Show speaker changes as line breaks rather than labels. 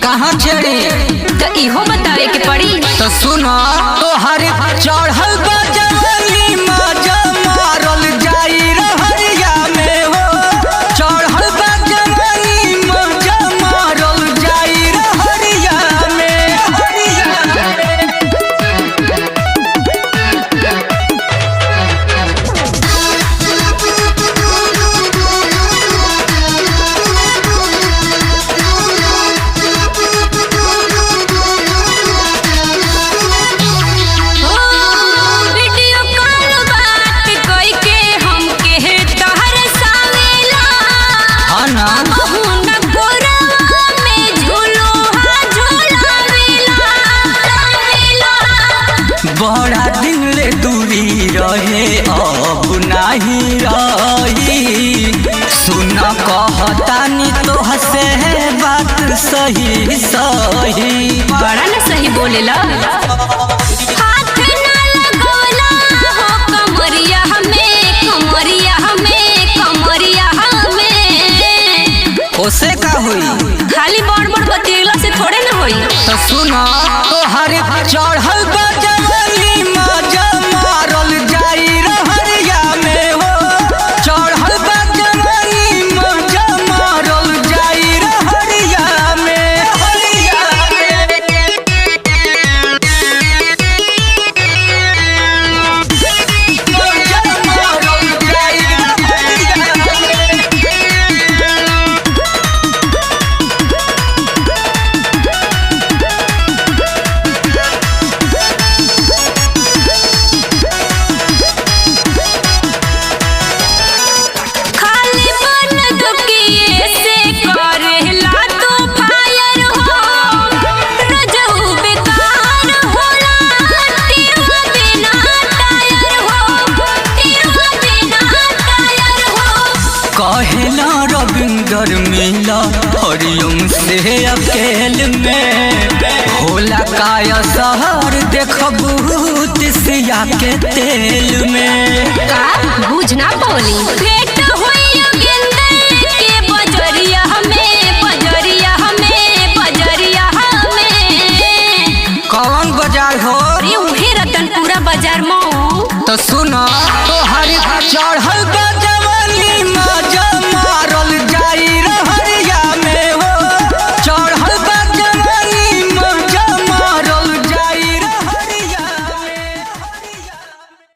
कहाँ छेड़ी
तो इहो बतावे के पड़ी।
तो सुनो तोहर चढ़ल बजली मजा मारल जाई रहरिया में हो। चढ़ल बजली मजा मारल जाई रहरिया में। बड़ा दिन ले दूरी रहे अब नहीं रही। सुन कहतानी तो हसे बात सही सही।
बड़ा न सही बोलेला। हाथ ना लगोला हो कमरिया में, कमरिया में, कमरिया में।
ओसे का हुई?
खाली बड़ बड़ बतियला से थोड़े न होई।
तो सुनो तोहर चढ़ल बजली मजा मारल जाई रहरिया में हो। चढ़ल बजली मजा मारल जाई रहरिया में। मजा मारल जाई रहरिया में। कहला रविंदर मिला हरियम से अकेल में। होला काया शहर देखबू तिसिया के तेल में।
का बुझ ना पौली।